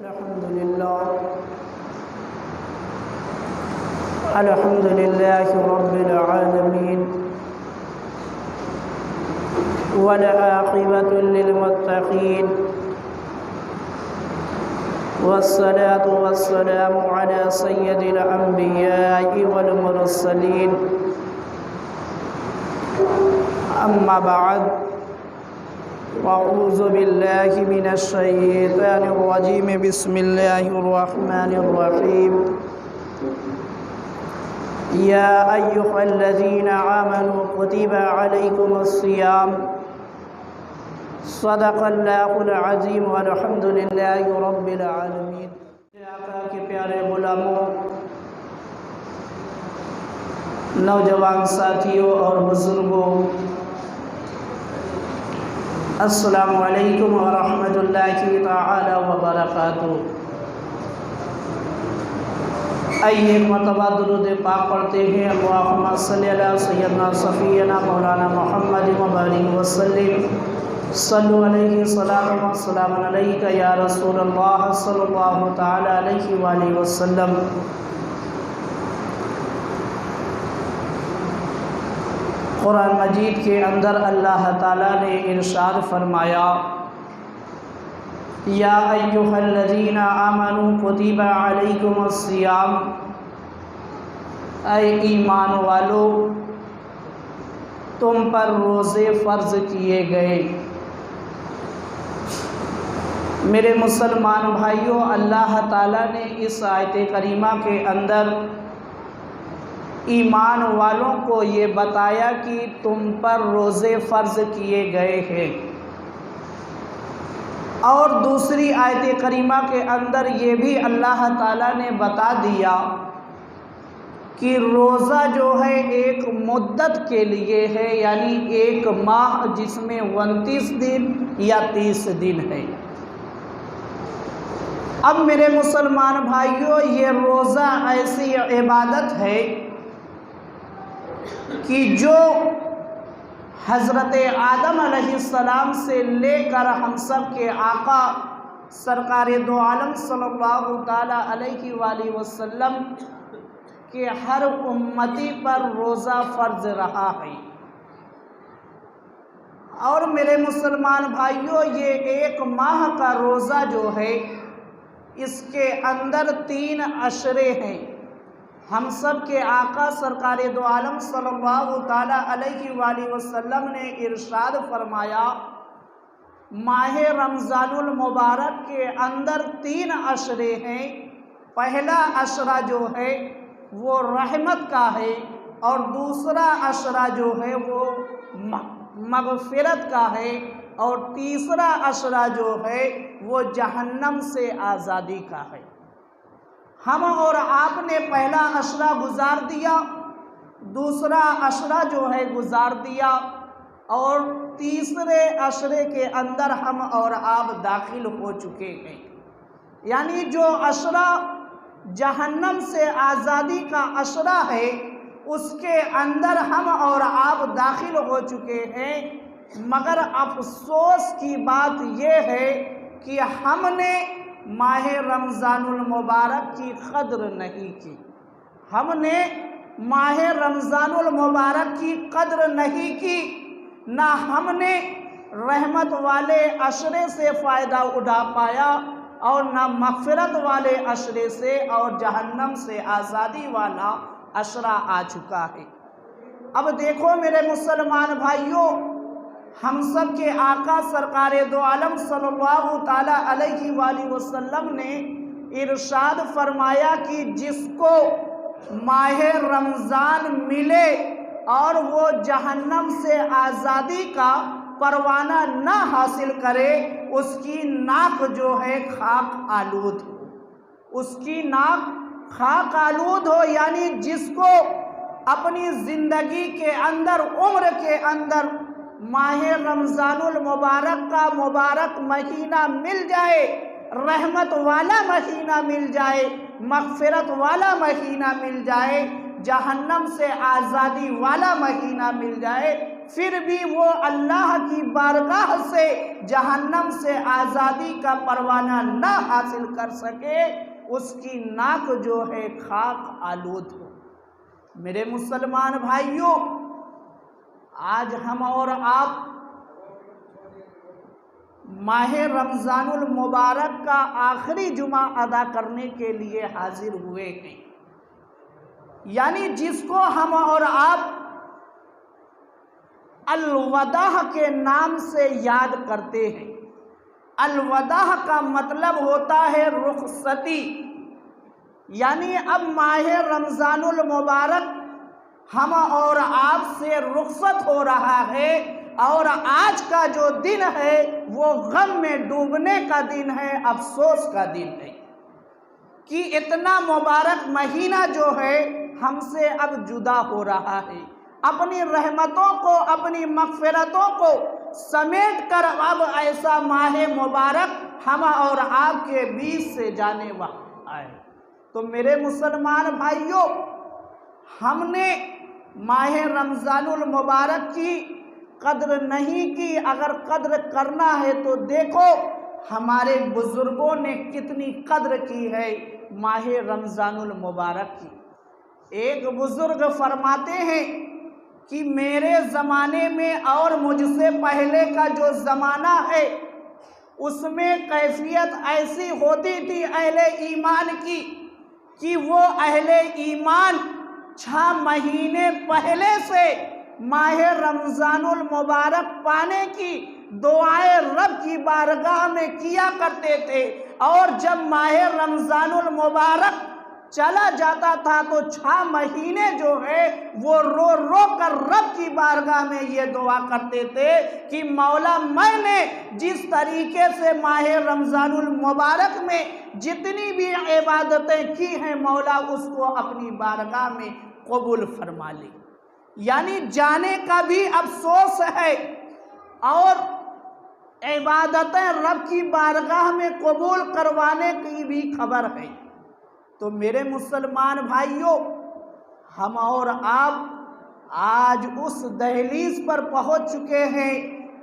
الحمد لله رب العالمين والعاقبة للمتقين والصلاة والسلام على سيد الأنبياء والمرسلين أما بعد أعوذ بالله من الشيطان الرجيم بسم الله الرحمن الرحيم يا أيها الذين آمنوا كتب عليكم الصيام صدق الله العظيم والحمد لله رب العالمين آقا کے پیارے غلاموں، نوجوان ساتھیوں اور بزرگوں، السلام علیکم ورحمۃ اللہ تعالی وبرکاتہ۔ آئیے ایک مرتبہ درود پاک پڑھتے ہیں۔ اللہم صلی علی سیدنا صفینا مولانا محمد وبارک وسلم، صلو علیہ صلاۃ و سلام علیک یا رسول اللہ صلی اللہ تعالی علیہ وآلہ وسلم۔ قرآن مجید کے اندر اللہ تعالیٰ نے ارشاد فرمایا، یا ایھا الذین آمنوا کتب علیکم الصیام، اے ایمان والو تم پر روزے فرض کیے گئے۔ میرے مسلمان بھائیوں، اللہ تعالیٰ نے اس آیت کریمہ کے اندر ایمان والوں کو یہ بتایا کہ تم پر روزے فرض کیے گئے ہیں، اور دوسری آیت کریمہ کے اندر یہ بھی اللہ تعالیٰ نے بتا دیا کہ روزہ جو ہے ایک مدت کے لیے ہے، یعنی ایک ماہ جس میں 29 دن یا 30 دن ہے۔ اب میرے مسلمان بھائیوں، یہ روزہ ایسی عبادت ہے کہ جو حضرت آدم علیہ السلام سے لے کر ہم سب کے آقا سرکار دو عالم صلی اللہ تعالی علیہ وآلہ وسلم کے ہر امتی پر روزہ فرض رہا ہے۔ اور میرے مسلمان بھائیوں، یہ ایک ماہ کا روزہ جو ہے اس کے اندر 3 عشرے ہیں۔ ہم سب کے آقا سرکار دو عالم صلی اللہ تعالی علیہ وآلہ وسلم نے ارشاد فرمایا، ماہ رمضان المبارک کے اندر 3 عشرے ہیں۔ پہلا عشرہ جو ہے وہ رحمت کا ہے، اور دوسرا عشرہ جو ہے وہ مغفرت کا ہے، اور تیسرا عشرہ جو ہے وہ جہنم سے آزادی کا ہے۔ ہم اور آپ نے پہلا عشرہ گزار دیا، دوسرا عشرہ جو ہے گزار دیا، اور تیسرے عشرے کے اندر ہم اور آپ داخل ہو چکے ہیں۔ یعنی جو عشرہ جہنم سے آزادی کا عشرہ ہے اس کے اندر ہم اور آپ داخل ہو چکے ہیں، مگر افسوس کی بات یہ ہے کہ ہم نے ماہ رمضان المبارک کی قدر نہیں کی۔ ہم نے ماہ رمضان المبارک کی قدر نہیں کی، نہ ہم نے رحمت والے عشرے سے فائدہ اٹھا پایا، اور نہ مغفرت والے عشرے سے، اور جہنم سے آزادی والا عشرہ آ چکا ہے۔ اب دیکھو میرے مسلمان بھائیوں، ہم سب کے آقا سرکار دو عالم صلی اللہ تعالی علیہ وآلہ وسلم نے ارشاد فرمایا کہ جس کو ماہ رمضان ملے اور وہ جہنم سے آزادی کا پروانہ نہ حاصل کرے، اس کی ناک جو ہے خاک آلود ہو، اس کی ناک خاک آلود ہو۔ یعنی جس کو اپنی زندگی کے اندر، عمر کے اندر ماہ رمضان المبارک کا مبارک مہینہ مل جائے، رحمت والا مہینہ مل جائے، مغفرت والا مہینہ مل جائے، جہنم سے آزادی والا مہینہ مل جائے، پھر بھی وہ اللہ کی بارگاہ سے جہنم سے آزادی کا پروانہ نہ حاصل کر سکے، اس کی ناک جو ہے خاک آلود ہو۔ میرے مسلمان بھائیوں، آج ہم اور آپ ماہ رمضان المبارک کا آخری جمعہ ادا کرنے کے لیے حاضر ہوئے ہیں، یعنی جس کو ہم اور آپ الوداع کے نام سے یاد کرتے ہیں۔ الوداع کا مطلب ہوتا ہے رخصتی، یعنی اب ماہ رمضان المبارک ہم اور آپ سے رخصت ہو رہا ہے، اور آج کا جو دن ہے وہ غم میں ڈوبنے کا دن ہے، افسوس کا دن ہے کہ اتنا مبارک مہینہ جو ہے ہم سے اب جدا ہو رہا ہے۔ اپنی رحمتوں کو، اپنی مغفرتوں کو سمیٹ کر اب ایسا ماہ مبارک ہم اور آپ کے بیچ سے جانے والا ہے۔ تو میرے مسلمان بھائیوں، ہم نے ماہ رمضان المبارک کی قدر نہیں کی۔ اگر قدر کرنا ہے تو دیکھو ہمارے بزرگوں نے کتنی قدر کی ہے ماہ رمضان المبارک کی۔ ایک بزرگ فرماتے ہیں کہ میرے زمانے میں اور مجھ سے پہلے کا جو زمانہ ہے اس میں کیفیت ایسی ہوتی تھی اہل ایمان کی کہ وہ اہل ایمان 6 مہینے پہلے سے ماہ رمضان المبارک پانے کی دعائیں رب کی بارگاہ میں کیا کرتے تھے، اور جب ماہ رمضان المبارک چلا جاتا تھا تو 6 مہینے جو ہے وہ رو رو کر رب کی بارگاہ میں یہ دعا کرتے تھے کہ مولا، میں نے جس طریقے سے ماہ رمضان المبارک میں جتنی بھی عبادتیں کی ہیں مولا اس کو اپنی بارگاہ میں قبول فرما لی۔ یعنی جانے کا بھی افسوس ہے اور عبادتیں رب کی بارگاہ میں قبول کروانے کی بھی خبر ہے۔ تو میرے مسلمان بھائیوں، ہم اور آپ آج اس دہلیز پر پہنچ چکے ہیں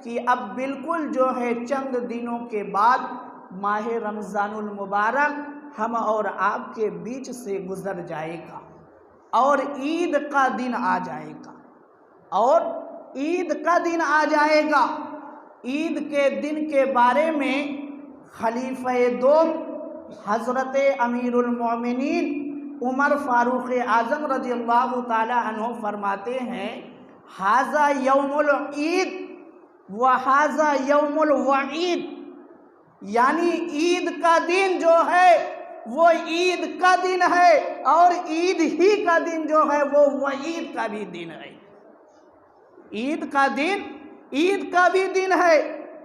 کہ اب بالکل جو ہے چند دنوں کے بعد ماہ رمضان المبارک ہم اور آپ کے بیچ سے گزر جائے گا، اور عید کا دن آ جائے گا، اور عید کا دن آ جائے گا۔ عید کے دن کے بارے میں خلیفہ دوم حضرت امیر المومنین عمر فاروق اعظم رضی اللہ تعالی عنہ فرماتے ہیں، ھذا یوم العید وھذا یوم الوعید، یعنی عید کا دن جو ہے وہ عید کا دن ہے، اور عید ہی کا دن جو ہے وہ وعید کا بھی دن ہے۔ عید کا دن عید کا بھی دن ہے،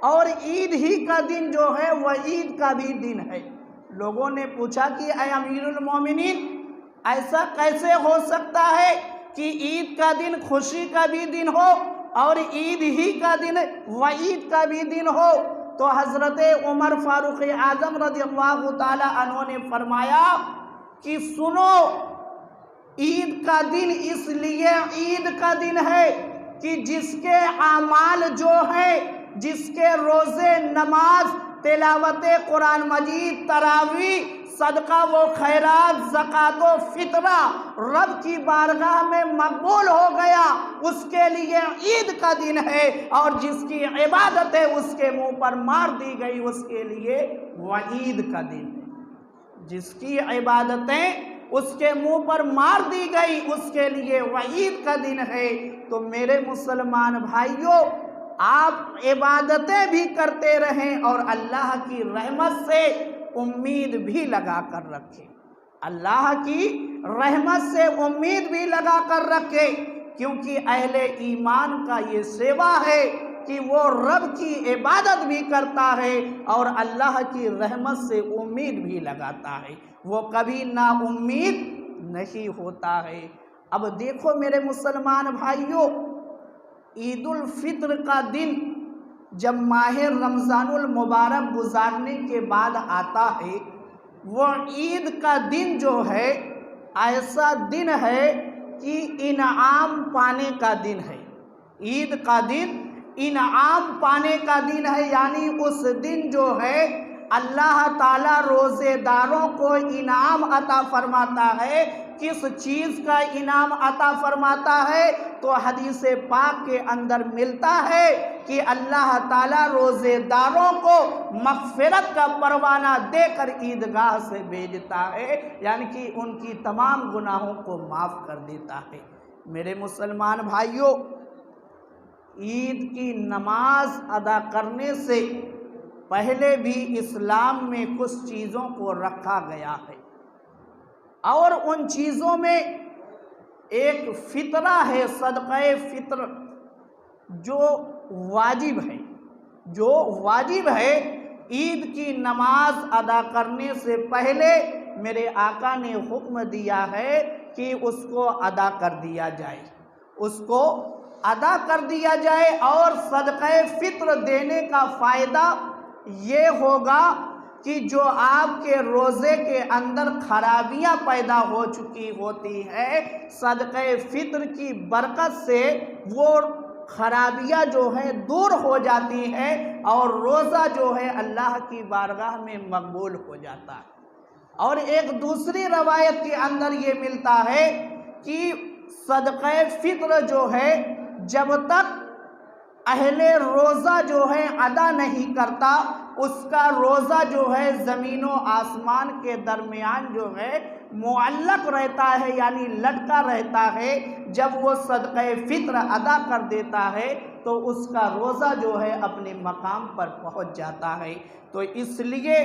اور عید ہی کا دن جو ہے وہ عید کا بھی دن ہے۔ لوگوں نے پوچھا کہ اے امیر المومنین، ایسا کیسے ہو سکتا ہے کہ عید کا دن خوشی کا بھی دن ہو اور عید ہی کا دن وعید کا بھی دن ہو؟ تو حضرت عمر فاروق اعظم رضی اللہ تعالی عنہ نے فرمایا کہ سنو، عید کا دن اس لیے عید کا دن ہے کہ جس کے اعمال جو ہے، جس کے روزے، نماز، تلاوت قرآن مجید، تراویح، صدقہ و خیرات، زکوٰۃ و فطرہ رب کی بارگاہ میں مقبول ہو گیا، اس کے لیے عید کا دن ہے، اور جس کی عبادتیں اس کے منہ پر مار دی گئی اس کے لیے وعید کا دن ہے۔ جس کی عبادتیں اس کے منہ پر مار دی گئی اس کے لیے وعید کا دن ہے۔ تو میرے مسلمان بھائیوں، آپ عبادتیں بھی کرتے رہیں اور اللہ کی رحمت سے امید بھی لگا کر رکھیں، اللہ کی رحمت سے امید بھی لگا کر رکھیں، کیونکہ اہل ایمان کا یہ سیوا ہے کہ وہ رب کی عبادت بھی کرتا ہے اور اللہ کی رحمت سے امید بھی لگاتا ہے، وہ کبھی نا امید نہیں ہوتا ہے۔ اب دیکھو میرے مسلمان بھائیوں، عید الفطر کا دن جب ماہ رمضان المبارک گزارنے کے بعد آتا ہے، وہ عید کا دن جو ہے ایسا دن ہے کہ انعام پانے کا دن ہے۔ عید کا دن انعام پانے کا دن ہے، یعنی اس دن جو ہے اللہ تعالیٰ روزے داروں کو انعام عطا فرماتا ہے۔ کس چیز کا انعام عطا فرماتا ہے؟ تو حدیث پاک کے اندر ملتا ہے کہ اللہ تعالیٰ روزے داروں کو مغفرت کا پروانہ دے کر عیدگاہ سے بھیجتا ہے، یعنی کہ ان کی تمام گناہوں کو معاف کر دیتا ہے۔ میرے مسلمان بھائیوں، عید کی نماز ادا کرنے سے پہلے بھی اسلام میں کچھ چیزوں کو رکھا گیا ہے، اور ان چیزوں میں ایک فطرہ ہے، صدقہ فطر، جو واجب ہے۔ عید کی نماز ادا کرنے سے پہلے میرے آقا نے حکم دیا ہے کہ اس کو ادا کر دیا جائے، اور صدقہ فطر دینے کا فائدہ یہ ہوگا کہ جو آپ کے روزے کے اندر خرابیاں پیدا ہو چکی ہوتی ہے، صدقہ فطر کی برکت سے وہ خرابیاں جو ہیں دور ہو جاتی ہیں، اور روزہ جو ہے اللہ کی بارگاہ میں مقبول ہو جاتا ہے۔ اور ایک دوسری روایت کے اندر یہ ملتا ہے کہ صدقہ فطر جو ہے جب تک اہل روزہ جو ہے ادا نہیں کرتا، اس کا روزہ جو ہے زمین و آسمان کے درمیان جو ہے معلق رہتا ہے، یعنی لٹکا رہتا ہے۔ جب وہ صدقہ فطر ادا کر دیتا ہے تو اس کا روزہ جو ہے اپنے مقام پر پہنچ جاتا ہے۔ تو اس لیے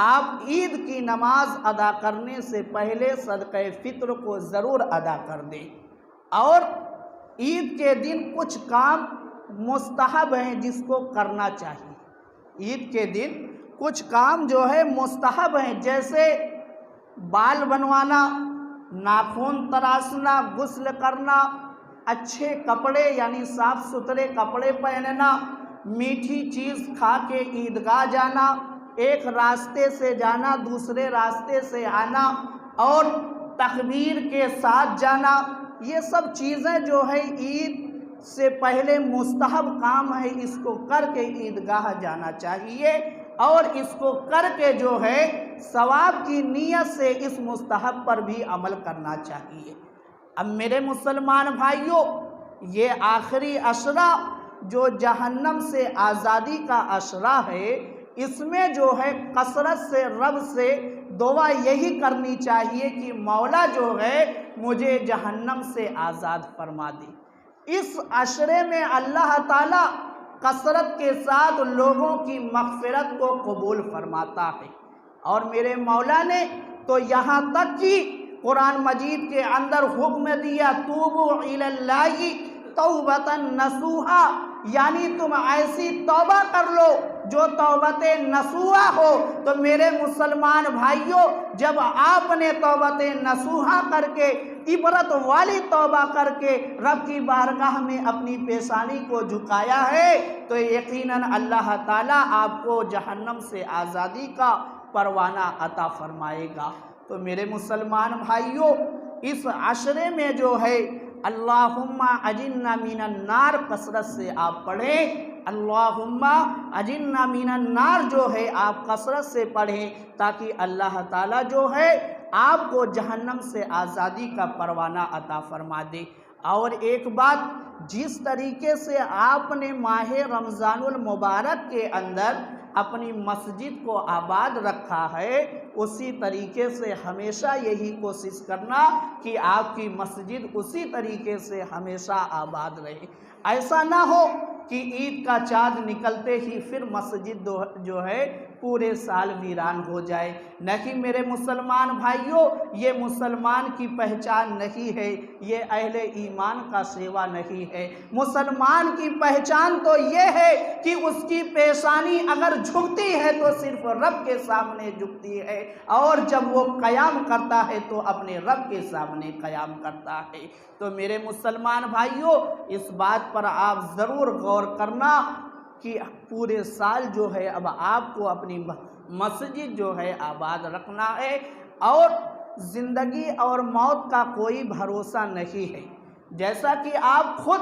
آپ عید کی نماز ادا کرنے سے پہلے صدقہ فطر کو ضرور ادا کر دیں۔ اور عید کے دن کچھ کام مستحب ہیں جس کو کرنا چاہیے۔ عید کے دن کچھ کام جو ہے مستحب ہیں، جیسے بال بنوانا، ناخن تراشنا، غسل کرنا، اچھے کپڑے یعنی صاف ستھرے کپڑے پہننا، میٹھی چیز کھا کے عیدگاہ جانا، ایک راستے سے جانا دوسرے راستے سے آنا، اور تکبیر کے ساتھ جانا، یہ سب چیزیں جو ہے عید سے پہلے مستحب کام ہے۔ اس کو کر کے عیدگاہ جانا چاہیے، اور اس کو کر کے جو ہے ثواب کی نیت سے اس مستحب پر بھی عمل کرنا چاہیے۔ اب میرے مسلمان بھائیوں، یہ آخری عشرہ جو جہنم سے آزادی کا عشرہ ہے، اس میں جو ہے کثرت سے رب سے دعا یہی کرنی چاہیے کہ مولا جو ہے مجھے جہنم سے آزاد فرما دے۔ اس عشرے میں اللہ تعالیٰ کثرت کے ساتھ لوگوں کی مغفرت کو قبول فرماتا ہے، اور میرے مولا نے تو یہاں تک کہ قرآن مجید کے اندر حکم دیا، توبوا الی اللہ توبۃ نصوحا، یعنی تم ایسی توبہ کر لو جو توبت نصوحا ہو۔ تو میرے مسلمان بھائیوں، جب آپ نے توبت نصوحا کر کے، عبرت والی توبہ کر کے رب کی بارگاہ میں اپنی پیشانی کو جھکایا ہے، تو یقیناً اللہ تعالیٰ آپ کو جہنم سے آزادی کا پروانہ عطا فرمائے گا۔ تو میرے مسلمان بھائیوں، اس عشرے میں جو ہے اللہم اجرنا من النار کثرت سے آپ پڑھیں، اللہم اجرنا من النار جو ہے آپ کثرت سے پڑھیں، تاکہ اللہ تعالیٰ جو ہے آپ کو جہنم سے آزادی کا پروانہ عطا فرما دے۔ اور ایک بات، جس طریقے سے آپ نے ماہ رمضان المبارک کے اندر اپنی مسجد کو آباد رکھا ہے، اسی طریقے سے ہمیشہ یہی کوشش کرنا کہ آپ کی مسجد اسی طریقے سے ہمیشہ آباد رہے۔ ایسا نہ ہو کہ عید کا چاند نکلتے ہی پھر مسجد جو ہے پورے سال ویران ہو جائے۔ نہیں میرے مسلمان بھائیوں، یہ مسلمان کی پہچان نہیں ہے، یہ اہل ایمان کا سیوا نہیں ہے۔ مسلمان کی پہچان تو یہ ہے کہ اس کی پیشانی اگر جھکتی ہے تو صرف رب کے سامنے جھکتی ہے، اور جب وہ قیام کرتا ہے تو اپنے رب کے سامنے قیام کرتا ہے۔ تو میرے مسلمان بھائیوں، اس بات پر آپ ضرور غور کرنا کہ پورے سال جو ہے اب آپ کو اپنی مسجد جو ہے آباد رکھنا ہے، اور زندگی اور موت کا کوئی بھروسہ نہیں ہے۔ جیسا کہ آپ خود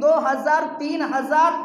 2000 3000